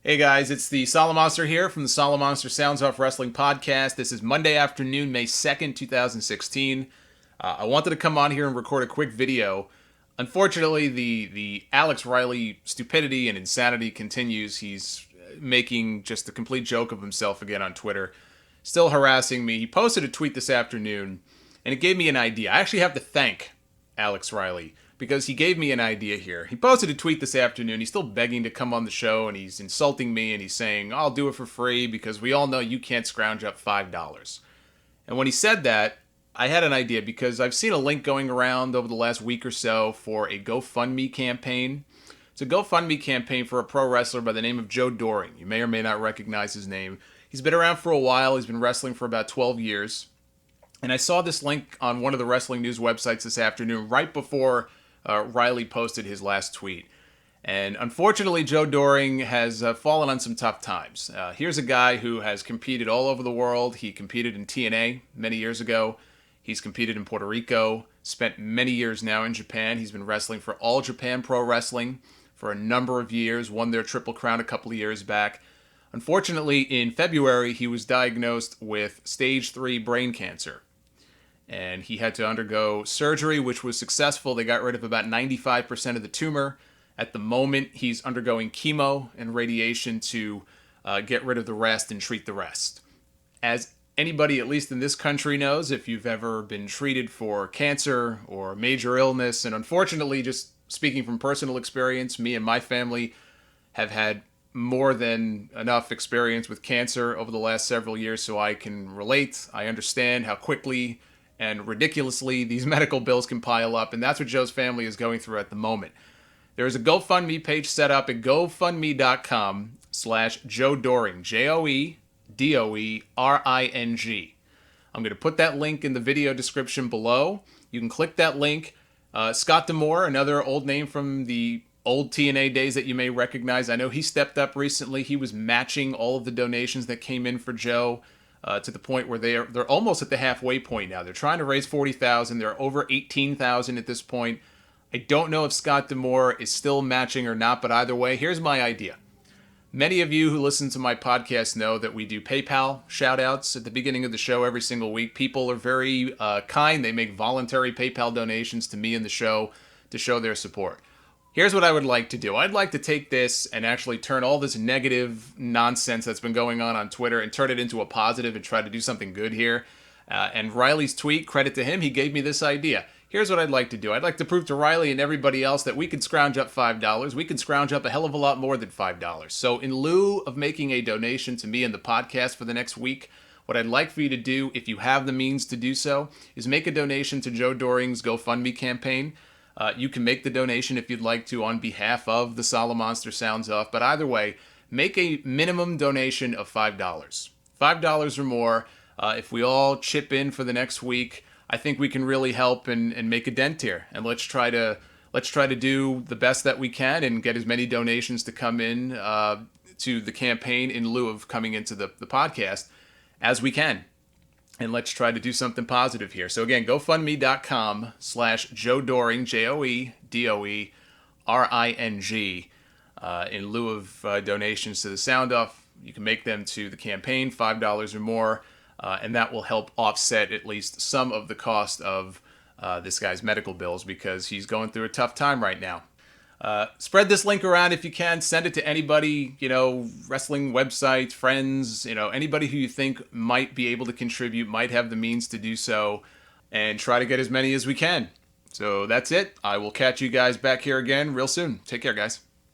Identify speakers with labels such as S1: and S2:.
S1: Hey guys, it's the Solomonster here from the Solomonster Sounds Off Wrestling Podcast. This is Monday afternoon, May 2nd, 2016. I wanted to come on here and record a quick video. Unfortunately, the Alex Riley stupidity and insanity continues. He's making just a complete joke of himself again on Twitter, still harassing me. He posted a tweet this afternoon, and it gave me an idea. I actually have to thank Alex Riley, because he gave me an idea here. He posted a tweet this afternoon. He's still begging to come on the show, and he's insulting me, and he's saying, I'll do it for free because we all know you can't scrounge up $5. And when he said that, I had an idea because I've seen a link going around over the last week or so for a Gofundme campaign. It's a Gofundme campaign for a pro wrestler by the name of Joe Doering. You may or may not recognize his name. He's been around for a while. He's been wrestling for about 12 years. And I saw this link on one of the wrestling news websites this afternoon right before Riley posted his last tweet. And unfortunately, Joe Doering has fallen on some tough times. Here's a guy who has competed all over the world. He competed in TNA many years ago. He's competed in Puerto Rico, spent many years now in Japan. He's been wrestling for All Japan Pro Wrestling for a number of years, won their Triple Crown a couple of years back. Unfortunately, in February, he was diagnosed with stage 3 brain cancer. And he had to undergo surgery, which was successful. They got rid of about 95% of the tumor. At the moment, he's undergoing chemo and radiation to get rid of the rest and treat the rest. As anybody, at least in this country, knows, if you've ever been treated for cancer or major illness, and unfortunately, just speaking from personal experience, me and my family have had more than enough experience with cancer over the last several years, so I can relate. I understand how quickly and ridiculously these medical bills can pile up, and that's what Joe's family is going through at the moment. There is a GoFundMe page set up at gofundme.com/Joe Doering, JoeDoering. I'm going to put that link in the video description below. You can click that link. Scott D'Amore, another old name from the old TNA days that you may recognize. I know he stepped up recently. He was matching all of the donations that came in for Joe. To the point where they're almost at the halfway point now. They're trying to raise $40,000. They're over $18,000 at this point. I don't know if Scott D'Amore is still matching or not, but either way, here's my idea. Many of you who listen to my podcast know that we do PayPal shout-outs at the beginning of the show every single week. People are very kind. They make voluntary PayPal donations to me and the show to show their support. Here's what I would like to do. I'd like to take this and actually turn all this negative nonsense that's been going on Twitter and turn it into a positive and try to do something good here. And Riley's tweet, credit to him, he gave me this idea. Here's what I'd like to do. I'd like to prove to Riley and everybody else that we can scrounge up $5. We can scrounge up a hell of a lot more than $5. So in lieu of making a donation to me and the podcast for the next week, what I'd like for you to do, if you have the means to do so, is make a donation to Joe Doering's GoFundMe campaign. You can make the donation if you'd like to on behalf of the Solomonster Sounds Off. But either way, make a minimum donation of $5. $5 or more. If we all chip in for the next week, I think we can really help and make a dent here. And let's try to do the best that we can and get as many donations to come in to the campaign in lieu of coming into the podcast as we can. And let's try to do something positive here. So again, gofundme.com/Joe Doering, JoeDoering, in lieu of donations to the Sound Off. You can make them to the campaign, $5 or more, and that will help offset at least some of the cost of this guy's medical bills because he's going through a tough time right now. Spread this link around if you can. Send it to anybody, wrestling websites, friends, anybody who you think might be able to contribute, might have the means to do so, and try to get as many as we can. So that's it. I will catch you guys back here again real soon. Take care, guys.